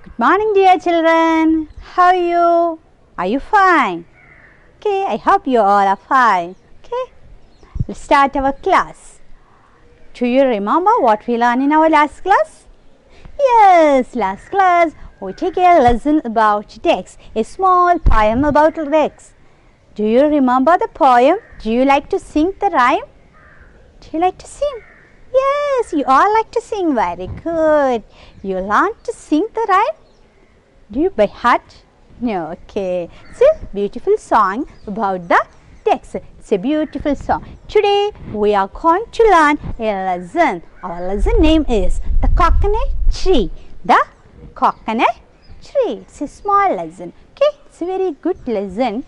Good morning, dear children. How are you? Are you fine? Okay, I hope you all are fine. Okay, let's start our class. Do you remember what we learned in our last class? Yes, last class we take a lesson about ducks, a small poem about ducks. Do you remember the poem? Do you like to sing the rhyme? Do you like to sing? Yes, you all like to sing. Very good. You learned to sing the rhyme? Do you by heart? No, okay. It's a beautiful song about the ducks. It's a beautiful song. Today we are going to learn a lesson. Our lesson name is The Coconut Tree. The Coconut Tree. It's a small lesson. Okay, it's a very good lesson.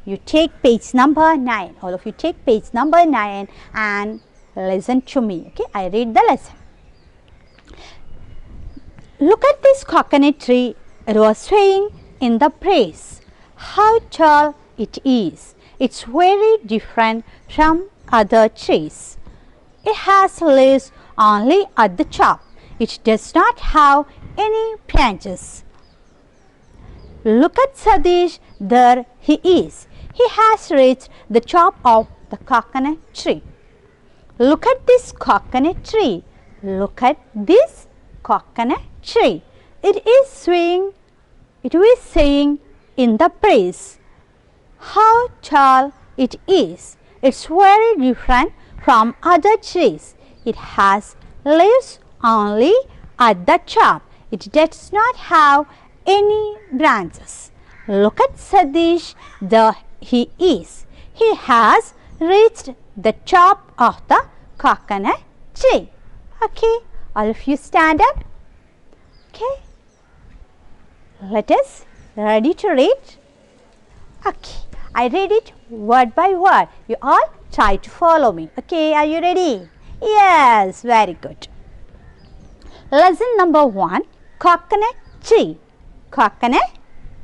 You take page number 9. All of you take page number 9 and listen to me. Okay, I read the lesson. Look at this coconut tree. It was swaying in the breeze. How tall it is. It's very different from other trees. It has leaves only at the top. It does not have any branches. Look at Sadish. There he is. He has reached the top of the coconut tree. Look at this coconut tree. Look at this coconut tree. It is swaying. It is saying in the breeze. How tall it is. It's very different from other trees. It has leaves only at the top. It does not have any branches. Look at Sadish. There he is. He has reached the top of the coconut tree. Okay, all of you stand up. Okay, let us ready to read. Okay, I read it word by word. You all try to follow me. Okay, are you ready? Yes, very good. Lesson number 1, coconut tree. Coconut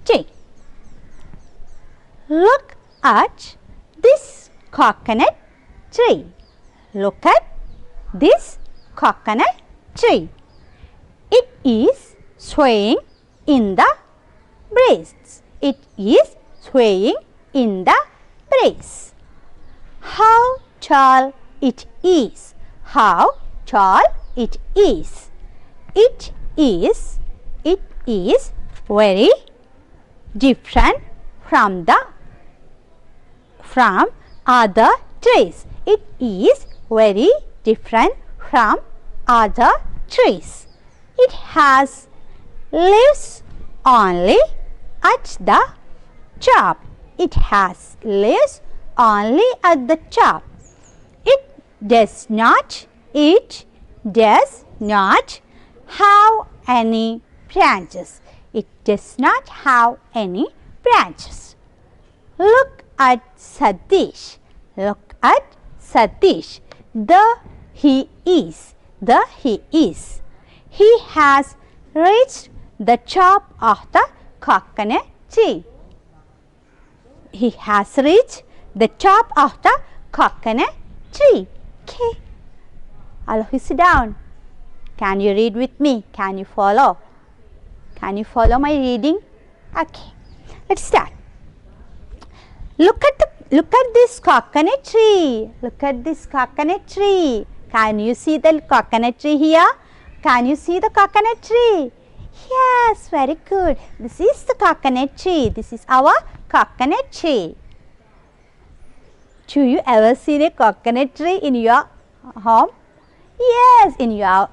tree. Look at this coconut tree. Look at this coconut tree. It is swaying in the breeze. It is swaying in the breeze. How tall it is. How tall it is. It is very different from other trees. It is very different from other trees. It has leaves only at the top. It has leaves only at the top. It does not have any branches. It does not have any branches. Look at Sadish. Look at Sadish. There he is. There he is. He has reached the top of the coconut tree. He has reached the top of the coconut tree. Okay. All of you sit down. Can you read with me? Can you follow? Can you follow my reading? Okay. Let's start. Look at this coconut tree. Look at this coconut tree. Can you see the coconut tree here? Can you see the coconut tree? Yes, very good. This is the coconut tree. This is our coconut tree. Do you ever see a coconut tree in your home? Yes, in your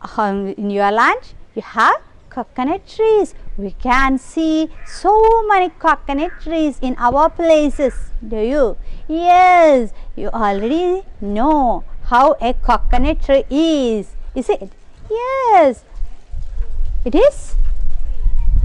home, in your land, you have coconut trees. We can see so many coconut trees in our places. Do you? Yes, you already know how a coconut tree is it? Yes, it is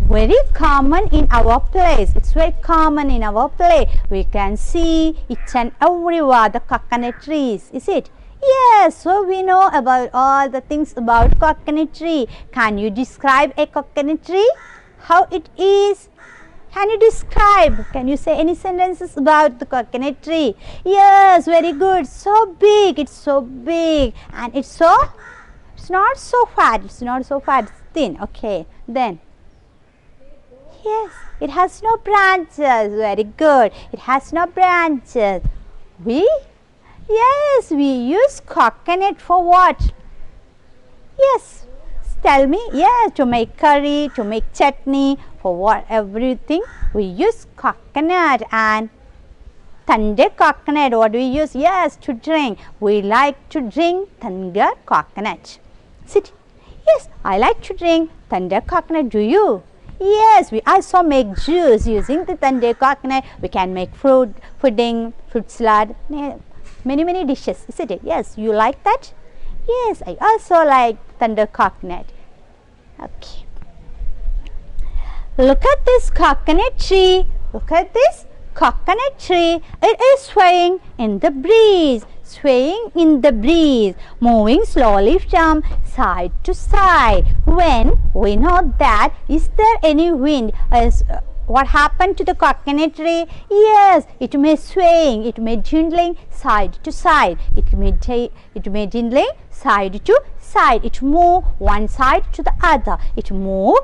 very common in our place. It's very common in our place. We can see each and everywhere the coconut trees. Is it? Yes, so we know about all the things about coconut tree. Can you describe a coconut tree? How it is? Can you describe? Can you say any sentences about the coconut tree? Yes, very good. So big. It's so big. And it's not so fat. It's not so fat. thin. Okay, then yes, it has no branches. Very good. It has no branches. Yes, we use coconut for what? Yes, tell me. Yes, to make curry, to make chutney, for what? Everything we use coconut. And tender coconut, what do we use? Yes, to drink. We like to drink tender coconut. Sit. Yes, I like to drink tender coconut. Do you? Yes, we also make juice using the tender coconut. We can make fruit pudding, fruit salad, many dishes, isn't it? Yes, you like that? Yes, I also like tender coconut. Okay. Look at this coconut tree. Look at this coconut tree. It is swaying in the breeze. Swaying in the breeze, moving slowly from side to side. When we know that, is there any wind? What happened to the coconut tree? Yes, it may swaying, it may jingling side to side. It may jingling side to side. It move one side to the other. It move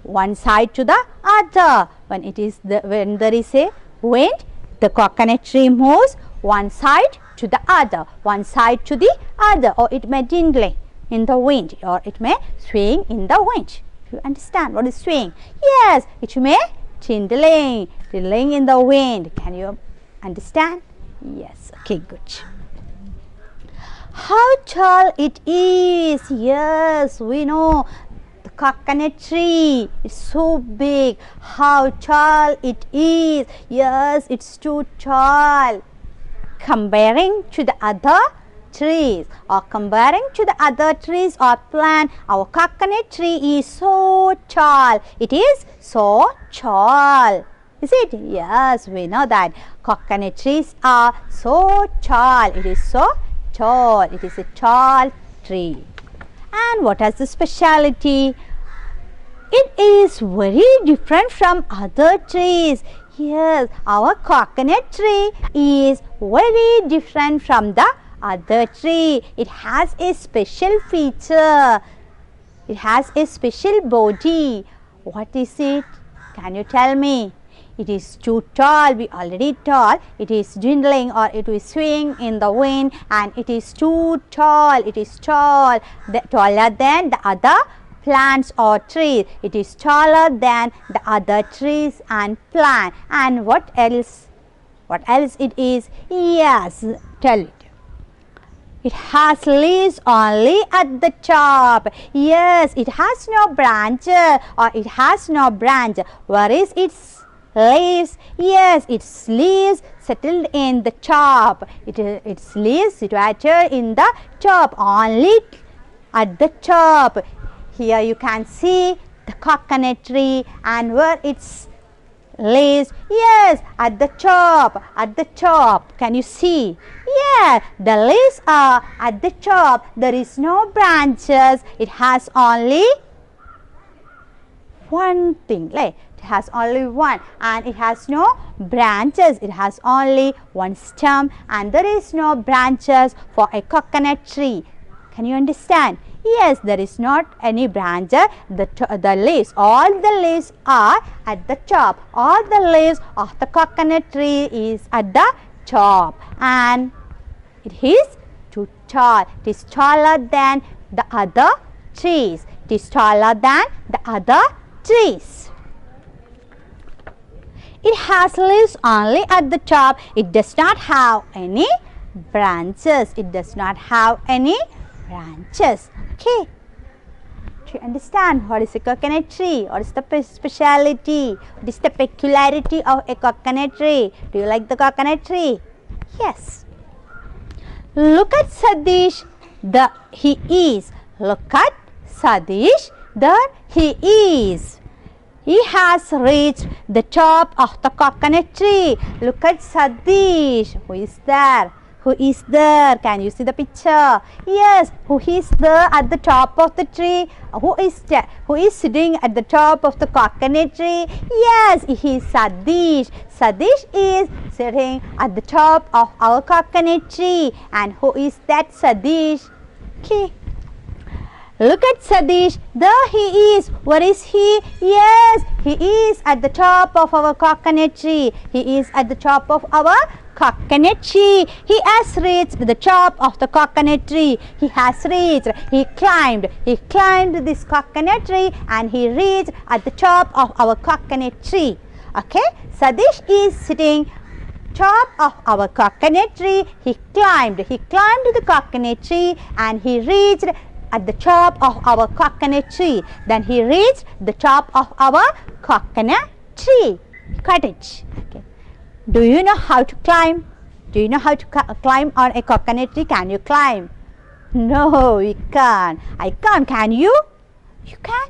one side to the other. When there is a wind, the coconut tree moves one side to the other, one side to the other, or it may jingling in the wind, or it may swing in the wind. You understand what is swing? Yes, it may jingling in the wind. Can you understand? Yes. Okay, good. How tall it is? Yes, we know the coconut tree is so big. How tall it is? Yes, it's too tall. Comparing to the other trees, or comparing to the other trees or plant, our coconut tree is so tall. It is so tall. Is it? Yes, we know that coconut trees are so tall. It is so tall. It is a tall tree. And what is the speciality? It is very different from other trees. Yes, our coconut tree is very different from the other tree. It has a special feature. It has a special body. What is it? Can you tell me? It is too tall. We already told it is jingling, or it is swinging in the wind, and it is too tall. It is taller than the other plants or trees. It is taller than the other trees and plants. And what else? What else it is? Yes, tell it. It has leaves only at the top. Yes, it has no branch, or it has no branch. Where is its leaves? Yes, its leaves settled in the top. Its leaves situated in the top, only at the top. Here you can see the coconut tree, and where its leaves? Yes, at the top. At the top. Can you see? Yeah, the leaves are at the top. There is no branches. It has only one thing. Like, it has only one, and it has no branches. It has only one stem, and there is no branches for a coconut tree. Can you understand? Yes, there is not any branch. The leaves, all the leaves are at the top. All the leaves of the coconut tree is at the top, and it is too tall. It is taller than the other trees. It is taller than the other trees. It has leaves only at the top. It does not have any branches. It does not have any branches. Okay. Do you understand what is a coconut tree? What is the speciality? What is the peculiarity of a coconut tree? Do you like the coconut tree? Yes. Look at Sadish. He is. Look at Sadish. There he is. He has reached the top of the coconut tree. Look at Sadish. Who is there? Who is there? Can you see the picture? Yes, who is there at the top of the tree? Who is sitting at the top of the coconut tree? Yes, he is Sadish. Sadish is sitting at the top of our coconut tree. And who is that Sadish? Okay. Look at Sadish. There he is. Where is he? Yes, he is at the top of our coconut tree. He is at the top of our coconut tree. He has reached the top of the coconut tree. He has reached. He climbed this coconut tree and he reached at the top of our coconut tree. Okay, Sadish is sitting top of our coconut tree. He climbed the coconut tree and he reached at the top of our coconut tree. Then he reached the top of our coconut tree. Cottage. Okay. Do you know how to climb? Do you know how to climb on a coconut tree? Can you climb? No, you can't. I can't. Can you? You can.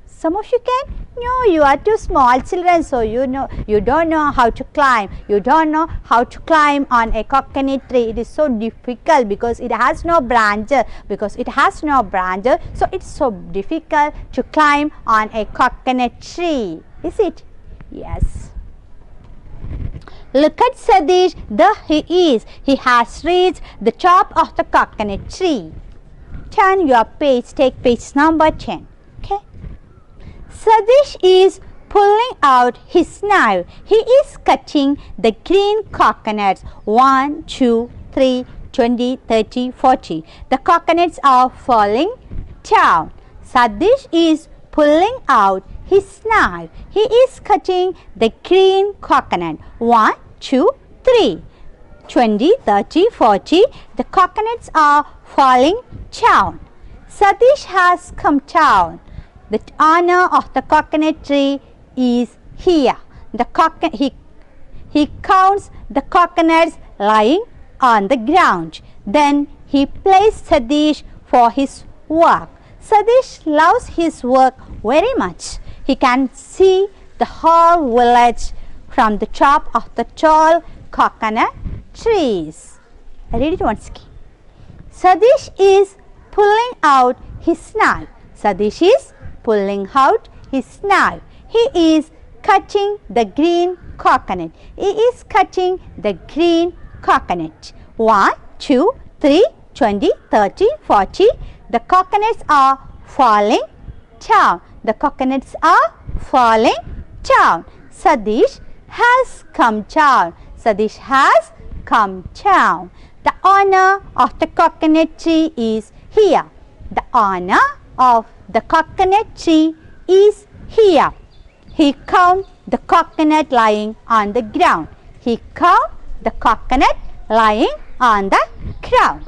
Some of you can. No, you are too small children, so you don't know how to climb. You don't know how to climb on a coconut tree. It is so difficult because it has no branches. So it's so difficult to climb on a coconut tree. Is it? Yes. Look at Sadish. There he is. He has reached the top of the coconut tree. Turn your page. Take page number 10. Okay. Sadish is pulling out his knife. He is cutting the green coconuts. 1, 2, 3, 20, 30, 40. The coconuts are falling down. Sadish is pulling out his knife. He is cutting the green coconut. 1, 2, 3. 20, 30, 40. The coconuts are falling down. Sadish has come down. The owner of the coconut tree is here. He counts the coconuts lying on the ground. Then he plays Sadish for his work. Sadish loves his work very much. He can see the whole village from the top of the tall coconut trees. I read it once again. Sadish is pulling out his knife. Sadish is pulling out his knife. He is cutting the green coconut. He is cutting the green coconut. 1, 2, 3, 20, 30, 40. The coconuts are falling down. The coconuts are falling down. Sadish has come down. Sadish has come down. The owner of the coconut tree is here. The owner of the coconut tree is here. He counts the coconut lying on the ground. He counts the coconut lying on the ground.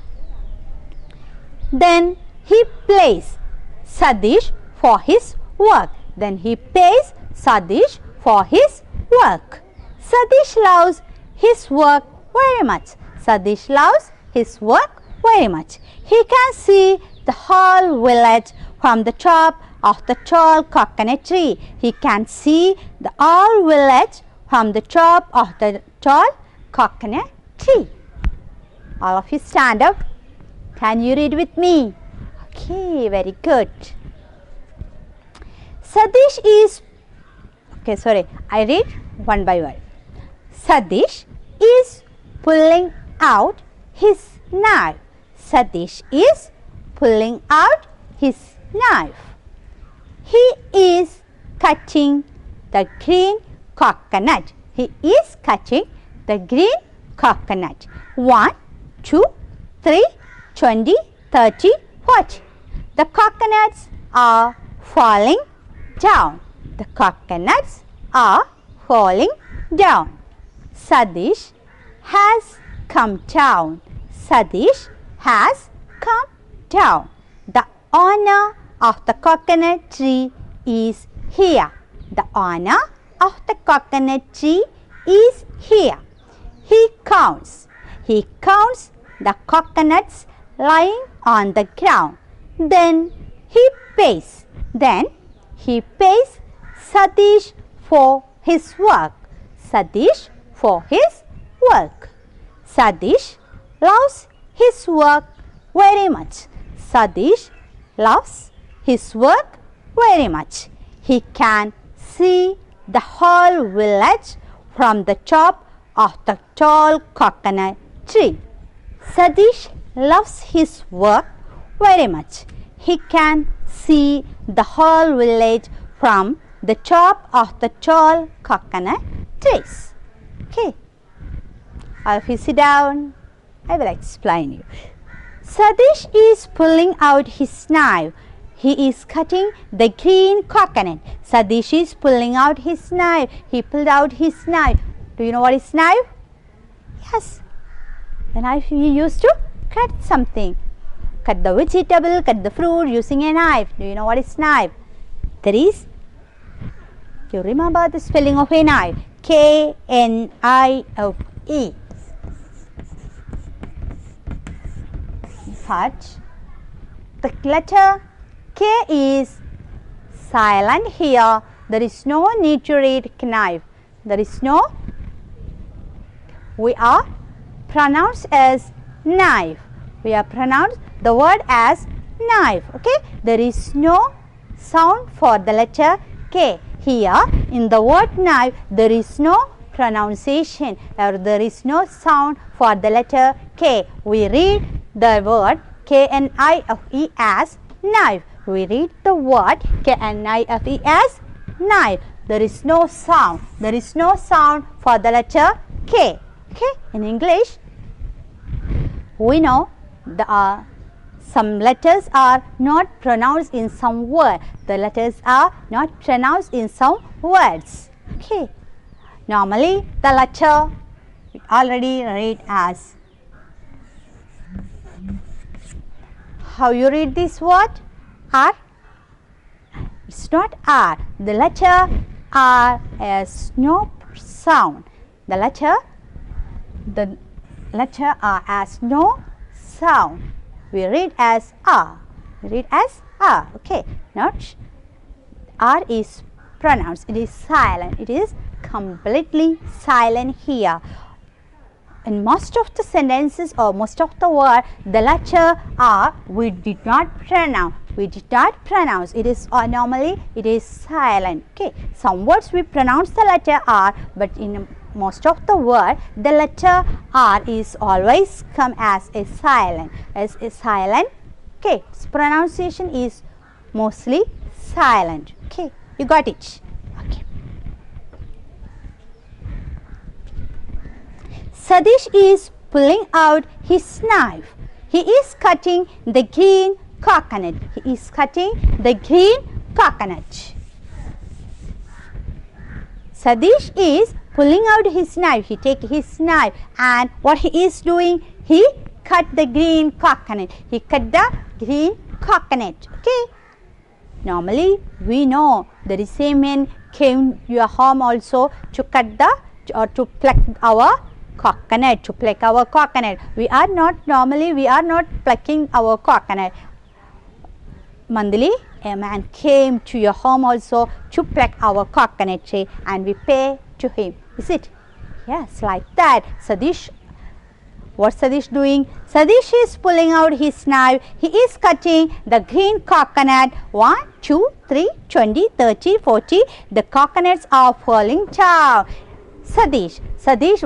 Then he plays Sadish for his work. Sadish loves his work very much. He can see the whole village from the top of the tall coconut tree. He can see the whole village from the top of the tall coconut tree. All of you stand up. Can you read with me? Okay, very good. Sadish is, I read one by one. Sadish is pulling out his knife. Sadish is pulling out his knife. He is cutting the green coconut. 1, 2, 3, 20, 30, 40. The coconuts are falling down. Sadish has come down. The owner of the coconut tree is here. He counts the coconuts lying on the ground. Then he pays Sadish for his work. Sadish loves his work very much. He can see the whole village from the top of the tall coconut tree. Sadish loves his work very much. he can see the whole village from the top of the tall coconut trees. Okay. All of you sit down. I will explain you. Sadish is pulling out his knife. He is cutting the green coconut. Sadish is pulling out his knife. He pulled out his knife. Do you know what is knife? Yes. The knife he used to cut something. Cut the vegetable, cut the fruit using a knife. Do you know what is knife? That is, you remember the spelling of a knife. K-N-I-F-E. But the letter K is silent here. There is no need to read knife. There is no. We are pronounced as knife. We are pronounced the word as knife. Okay. There is no sound for the letter K. Here in the word knife there is no pronunciation or there is no sound for the letter K. We read the word K-N-I-F-E as knife. We read the word K-N-I-F-E as knife. There is no sound. There is no sound for the letter K. Okay. In English, we know some letters are not pronounced in some word. The letters are not pronounced in some words. Okay. Normally, the letter we already read as. How you read this word? R? It's not R. The letter R has no sound. The letter R has no sound. We read as R. We read as R. Okay. Not R is pronounced. It is silent. It is completely silent here. In most of the sentences or most of the word, the letter R we did not pronounce. We did not pronounce. It is normally it is silent. Okay. Some words we pronounce the letter R, but in most of the word, the letter R is always come as a silent. As a silent. Okay. Its pronunciation is mostly silent. Okay. You got it. Okay. Sadish is pulling out his knife. He is cutting the green coconut. He is cutting the green coconut. Sadish is pulling out his knife. He take his knife and what he is doing? He cut the green coconut. He cut the green coconut. Okay. Normally we know there is a man came to your home also to cut the or to pluck our coconut, to pluck our coconut. We are not plucking our coconut. Monthly a man came to your home also to pluck our coconut tree and we pay to him. Is it? Yes, like that. Sadish, what's Sadish doing? Sadish is pulling out his knife. He is cutting the green coconut. 1, 2, 3, 20, 30, 40. The coconuts are falling down. Sadish,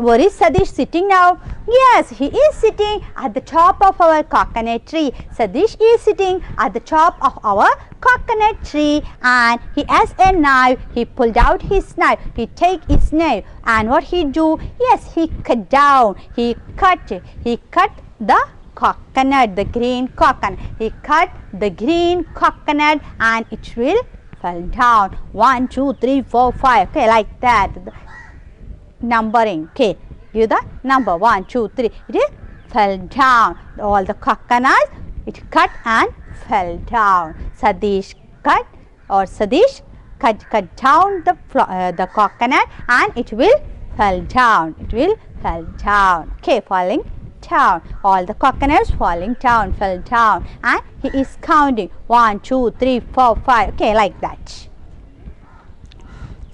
where is Sadish sitting now? Yes, he is sitting at the top of our coconut tree. Sadish is sitting at the top of our coconut tree and he has a knife. He pulled out his knife. He take his knife and what he do? Yes, he cut down. He cut the coconut, the green coconut. He cut the green coconut and it will fall down. 1, 2, 3, 4, 5. Okay, like that. Numbering. Okay, give the number 1, 2, 3. It fell down. All the coconuts it cut and fell down. Sadish cut down the coconut and it will fall down. It will fall down. Okay, falling down. All the coconuts falling down, fell down, and he is counting 1, 2, 3, 4, 5. Okay, like that.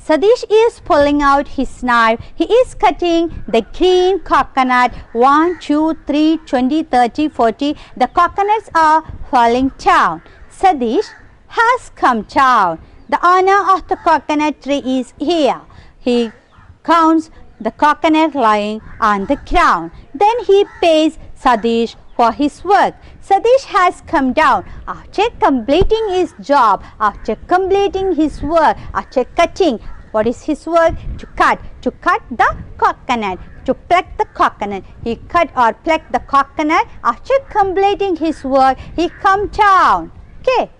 Sadish is pulling out his knife. He is cutting the green coconut. 1, 2, 3, 20, 30, 40. The coconuts are falling down. Sadish has come down. The owner of the coconut tree is here. He counts the coconut lying on the ground. Then he pays Sadish for his work. Sadish has come down after completing his job, after completing his work, after cutting. What is his work? To cut the coconut, to pluck the coconut. He cut or plucked the coconut. After completing his work, he come down. Okay.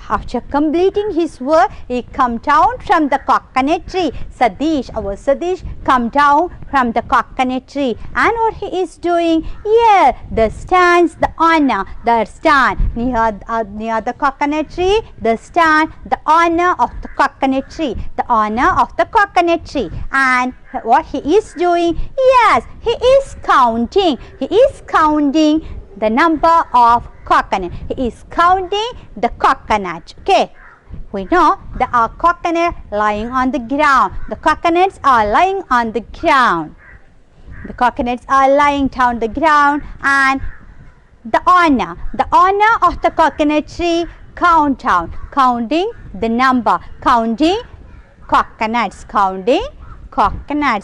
After completing his work, he come down from the coconut tree. Sadish, our Sadish, come down from the coconut tree. And what he is doing? Here, the stands, the honor, the stand near the coconut tree. The stand, the honor of the coconut tree. The honor of the coconut tree. And what he is doing? Yes, he is counting. He is counting the number of coconut. He is counting the coconut. Okay. We know there are coconut lying on the ground. The coconuts are lying on the ground. The coconuts are lying down the ground, and the owner of the coconut tree counting the number, counting coconuts,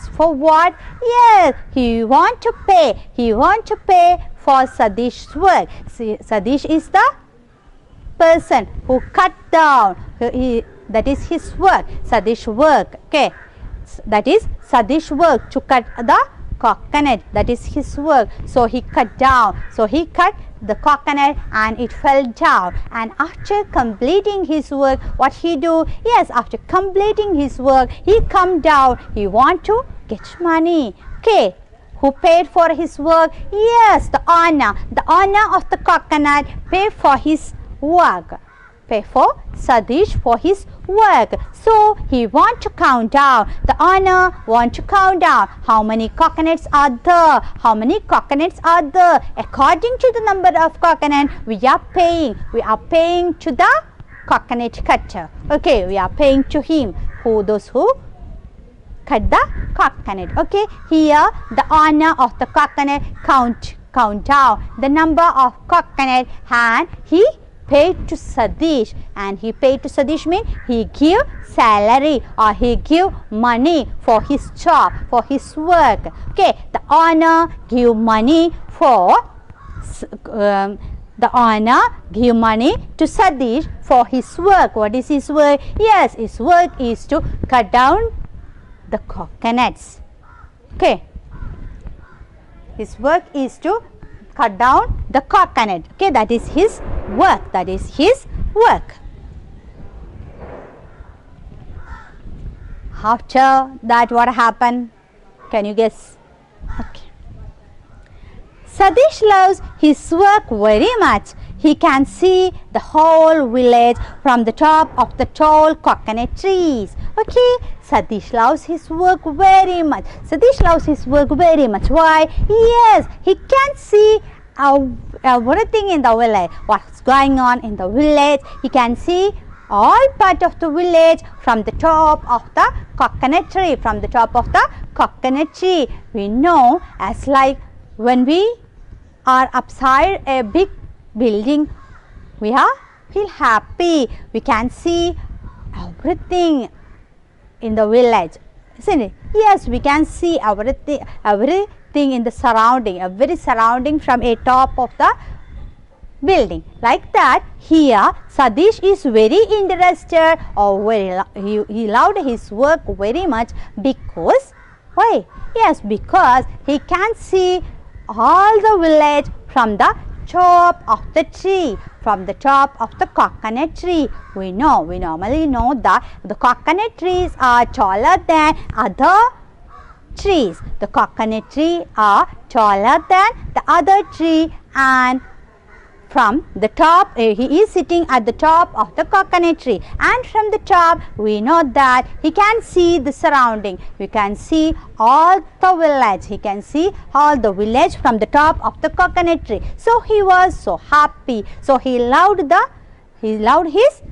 for what? Yes, he want to pay for Sadish's work. See, Sadish is the person who cut down. That is his work. Sadish work. Okay, that is Sadish work, to cut the coconut. That is his work. So he cut down. So he cut the coconut and it fell down. And after completing his work, what he do? Yes, after completing his work, he come down. He want to get money. Okay. Who paid for his work? Yes, the owner of the coconut paid for his work. Pay for Sadish for his work. So he want to count down. The owner want to count down. How many coconuts are there? How many coconuts are there? According to the number of coconut, we are paying. We are paying to the coconut cutter. Okay, we are paying to him. Those who cut the coconut. Okay, here the owner of the coconut count down the number of coconut, and he paid to Sadish. And he paid to Sadish means he give salary or he give money for his job, for his work. Okay, the owner give money for the owner give money to Sadish for his work. What is his work? Yes, his work is to cut down the coconuts. Okay, his work is to cut down the coconut. Okay, that is his work. That is his work. After that, what happened? Can you guess? Okay. Sadish loves his work very much. He can see the whole village from the top of the tall coconut trees. Okay, Sadish loves his work very much. Sadish loves his work very much. Why? Yes, he can see everything in the village. What's going on in the village? He can see all part of the village from the top of the coconut tree. From the top of the coconut tree. We know as like when we are upside a big building, we feel happy. We can see everything in the village, isn't it? Yes, we can see everything in the surrounding, every surrounding from a top of the building. Like that, here Sadish is very interested, or he loved his work very much because why? Yes, because he can see all the village from the top of the tree, from the top of the coconut tree. We normally know that the coconut trees are taller than other trees. The coconut tree are taller than the other tree, and from the top, he is sitting at the top of the coconut tree, and from the top we know that he can see the surrounding. We can see all the village. He can see all the village from the top of the coconut tree. So he was so happy. So he loved his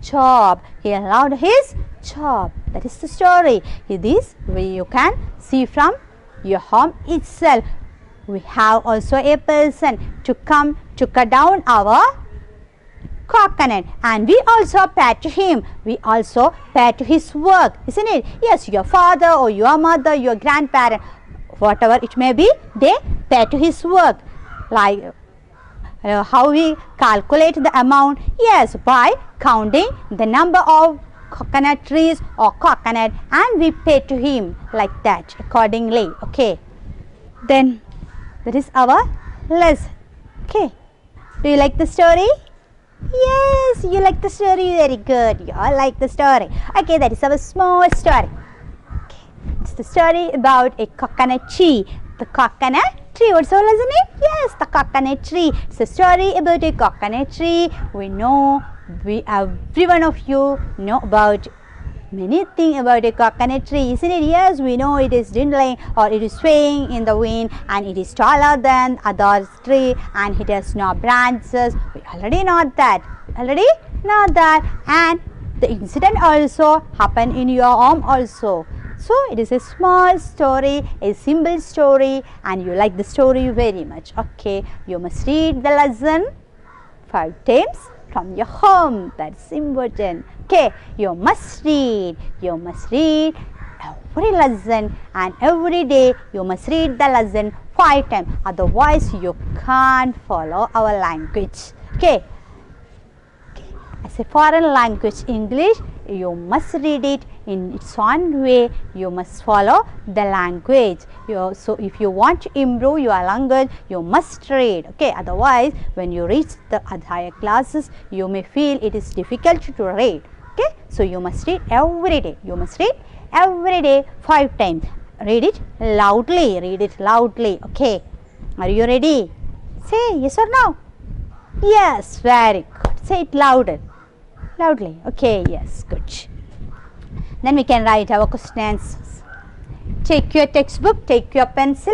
job. He loved his job. That is the story. This you can see from your home itself. We have also a person to come to cut down our coconut, and we also pay to him. We also pay to his work, isn't it? Yes, your father or your mother, your grandparent, whatever it may be, they pay to his work. Like how we calculate the amount? Yes, by counting the number of coconut trees or coconut, and we pay to him like that accordingly. Okay, then that is our lesson. Okay, do you like the story? Yes, you like the story. Very good. You all like the story. Okay, that is our small story. Okay, it's the story about a coconut tree. The coconut tree. What's our lesson name? Yes, the coconut tree. It's a story about a coconut tree. We know, every one of you know about many things about a coconut tree, isn't it? Yes, we know it is dwindling or it is swaying in the wind, and it is taller than other tree, and it has no branches. We already know that. And the incident also happened in your home also. So it is a small story, a simple story, and you like the story very much. Okay, you must read the lesson 5 times from your home. That's important. Okay, you must read every lesson, and every day you must read the lesson 5 times. Otherwise you can't follow our language. Okay, as a foreign language English, you must read it in its own way. You must follow the language. So if you want to improve your language, you must read. Okay, otherwise when you reach the higher classes, you may feel it is difficult to read. Okay, so you must read every day. 5 times. Read it loudly. Okay, are you ready? Say yes or no. Yes, very good. Say it loudly. Okay, yes, good. Then we can write our question answers. Take your textbook, take your pencil.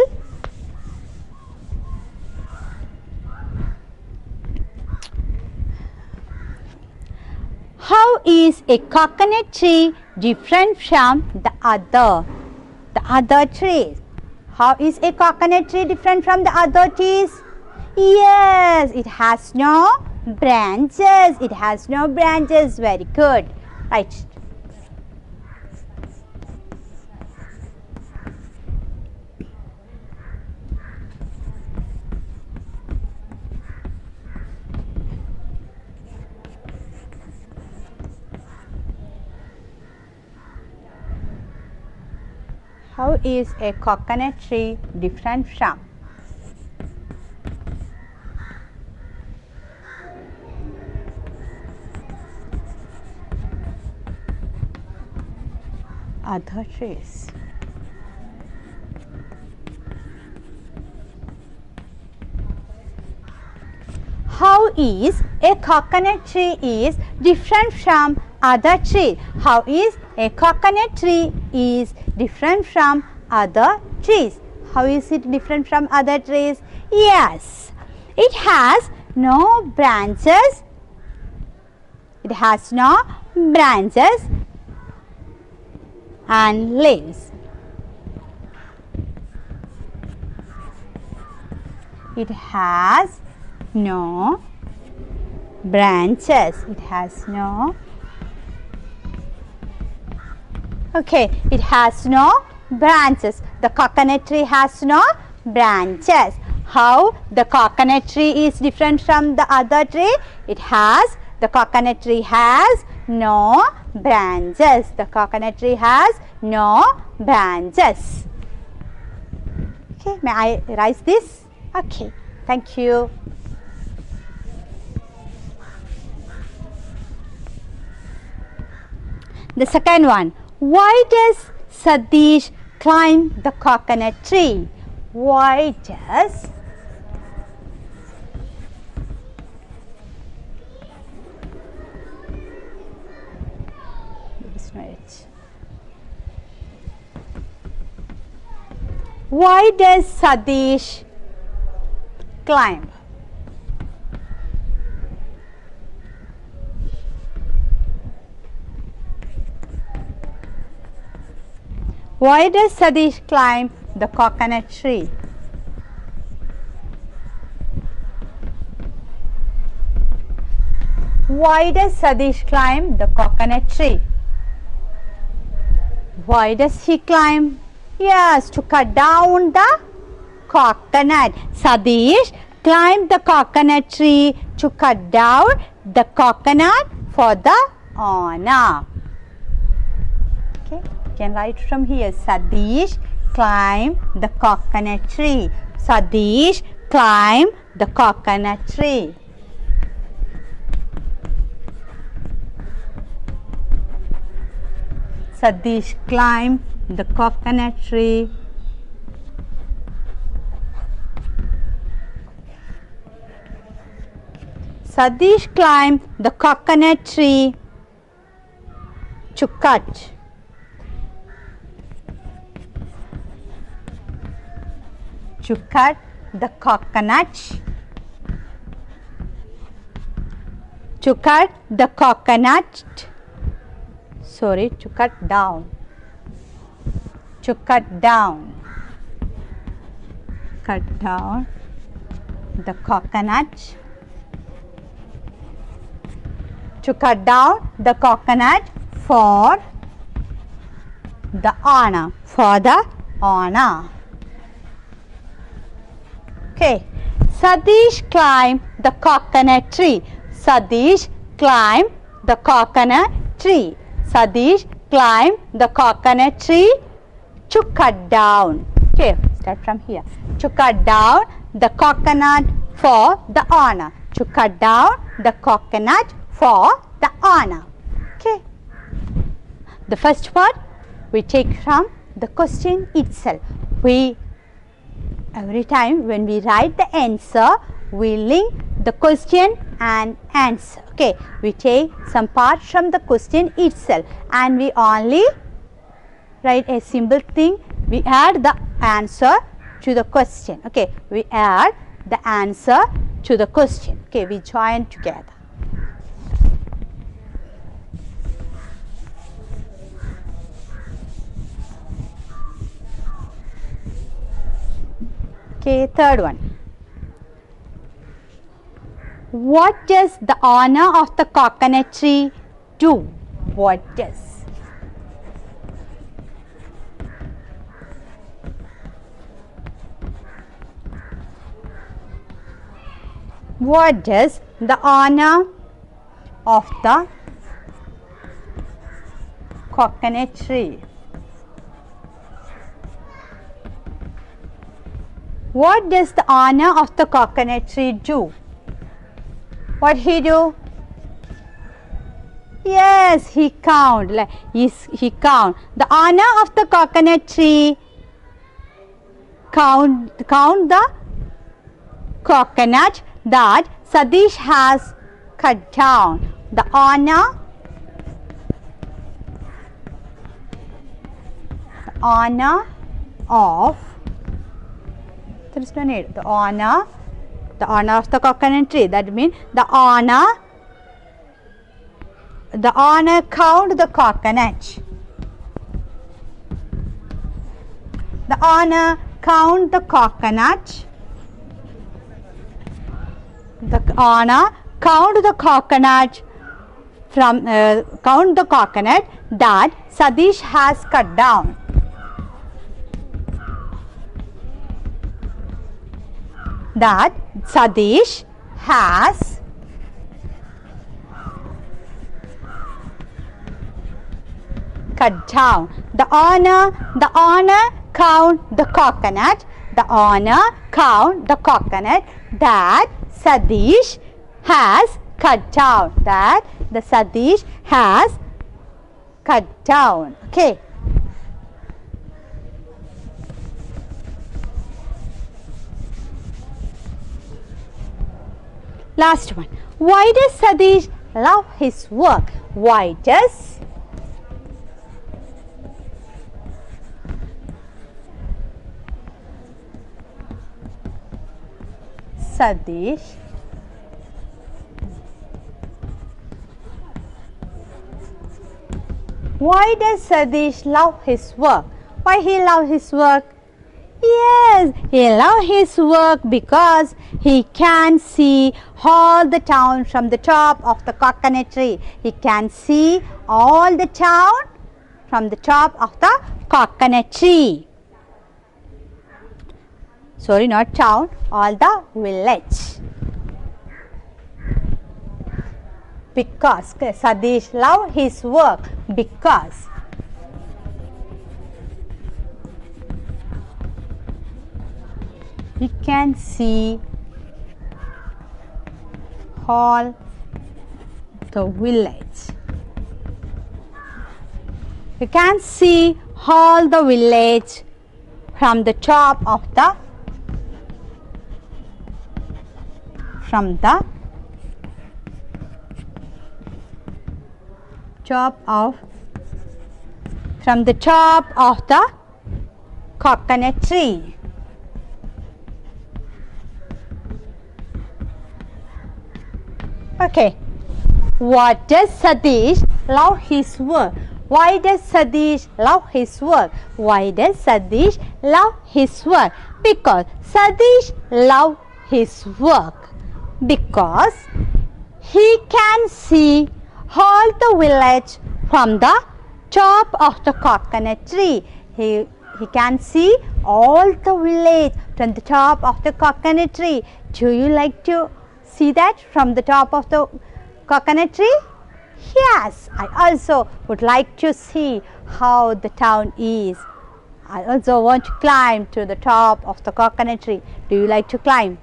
How is a coconut tree different from the other trees? How is a coconut tree different from the other trees? Yes, it has no branches. Very good. Right. How is a coconut tree different from? Other trees. How is a coconut tree is different from other trees? How is a coconut tree is different from other trees? How is it different from other trees? Yes, it has no branches. And leaves. It has no branches. Okay, it has no branches. The coconut tree has no branches. How the coconut tree is different from the other tree? The coconut tree has no branches. Okay, may I erase this? Okay, thank you. The second one. Why does Satish climb the coconut tree? Why does Satish climb? Why does Satish climb the coconut tree? Why does Satish climb the coconut tree? Why does he climb? Yes, to cut down the coconut. Satish climbed the coconut tree to cut down the coconut for the Anna. Okay, you can write from here. Sadish climbed the coconut tree. Sadish climbed the coconut tree. Sadish climbed the coconut tree. Sadish climbed the coconut tree to cut the coconut, to cut down the coconut, to cut down the coconut for the Anna, Okay, Sadish climbed the coconut tree. Sadish climbed the coconut tree. Sadish climbed the coconut tree to cut down. Okay, start from here. To cut down the coconut for the Anna. To cut down the coconut for the Anna. Okay. The first part we take from the question itself. Every time when we write the answer, we link the question and answer. Okay, we take some part from the question itself and we only write a simple thing. We add the answer to the question. Okay, we add the answer to the question. Okay, we join together. Okay, third one. What does the owner of the coconut tree do? What does? What does the owner of the coconut tree? What does the owner of the coconut tree do? What he do? Yes, he count. He count. The owner of the coconut tree count the coconut that Sadish has cut down. The owner of there is no need. The owner of the coconut tree. That means the owner count the coconut. The owner count the coconut. The owner count the coconut from count the coconut that Sadish has cut down. That Sadish has cut down. The owner count the coconut. The owner count the coconut that Sadish has cut down. That the Sadish has cut down. Okay. Last one. Why does Sadish love his work? Why does Sadish love his work? Why he love his work? Yes, he loves his work because he can see all the town from the top of the coconut tree. He can see all the town from the top of the coconut tree. sorry, not town, all the village. Because Sadish loves his work because he can see all the village. You can see all the village from the top of the top of the coconut tree. Okay, what does Sadish love his work? Why does Sadish love his work? Why does Sadish love his work? Because Sadish loves his work because he can see all the village from the top of the coconut tree. He can see all the village from the top of the coconut tree. Do you like to see that from the top of the coconut tree? Yes, I also would like to see how the town is. I also want to climb to the top of the coconut tree. Do you like to climb?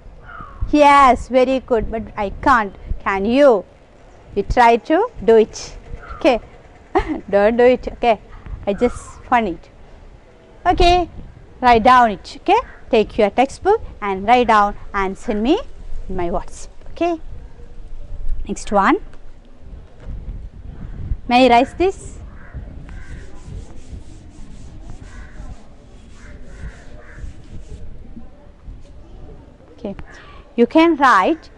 Yes, very good, but I can't. Can you? You try to do it. Okay. Don't do it. Okay. I just fun it. Okay. Write down it. Okay. Take your textbook and write down and send me in my WhatsApp. Okay. Next one. May I write this? Okay. You can write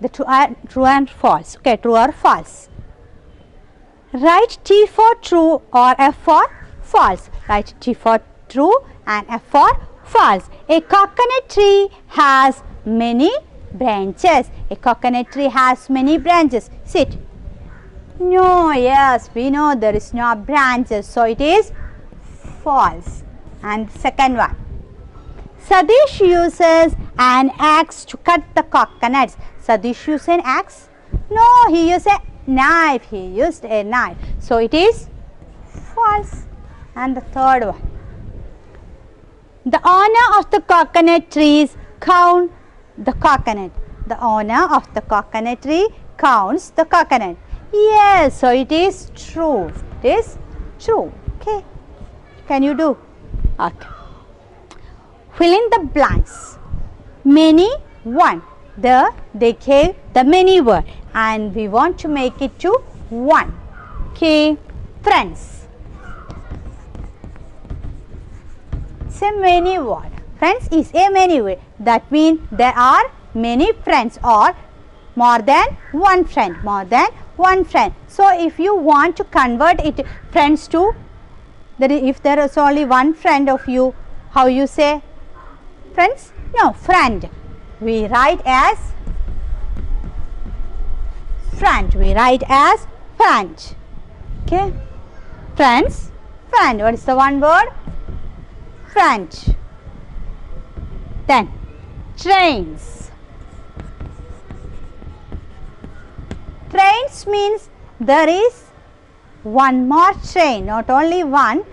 the true and false. Okay, true or false. Write T for true or F for false. Write T for true and F for false. A coconut tree has many branches. A coconut tree has many branches. Sit. No, yes, we know there is no branches, so it is false. And second one. Sadish uses an axe to cut the coconuts. Sadish used an axe? No, he used a knife. He used a knife. So it is false. And the third one. The owner of the coconut trees count the coconut. The owner of the coconut tree counts the coconut. Yes, so it is true. It is true. Okay. Can you do? Okay. Fill in the blanks. Many, one. They gave the many word and we want to make it to one. Okay. Friends. It's a many word. Friends is a many word. That means there are many friends or more than one friend. More than one friend. So if you want to convert it friends to, if there is only one friend of you, how you say friends? No, friend. We write as friend. We write as friend. Okay. Friends, friend. What is the one word? Friend. Then trains. Trains means there is one more train, not only 1,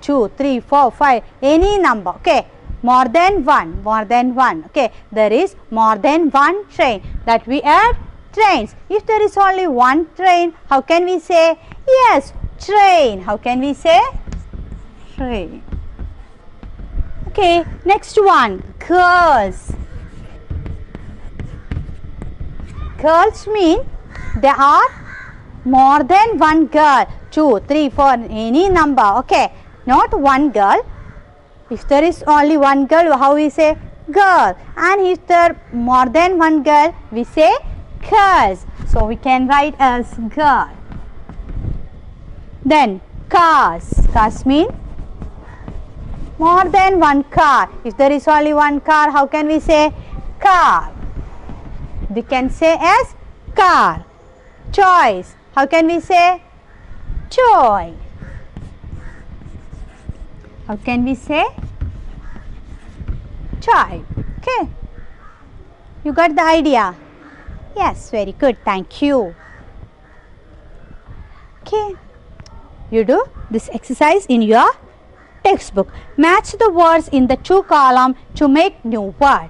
2, 3, 4, 5, any number. Okay. More than one. Okay. There is more than one train. That we add trains. If there is only one train, how can we say? Yes, train. How can we say? Train. Okay. Next one. Girls. Girls mean there are more than one girl. 2, 3, 4, any number. Okay. Not one girl. If there is only one girl, how we say? Girl. And if there are more than one girl, we say girls. So we can write as girl. Then cars. Cars mean more than one car. If there is only one car, how can we say? Car. We can say as car. Toys. How can we say? Toy. How can we say? toy. Okay, you got the idea? Yes, very good, thank you. Okay, you do this exercise in your textbook. Match the words in the 2 column to make new word.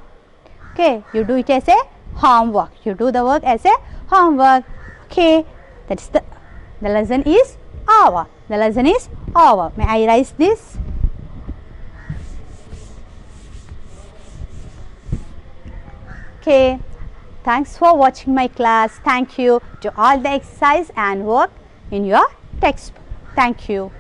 Okay, you do it as a homework. You do the work as a homework. Okay, that's the lesson is over. The lesson is over. May I erase this? Okay, thanks for watching my class. Thank you to all the exercise and work in your textbook. Thank you.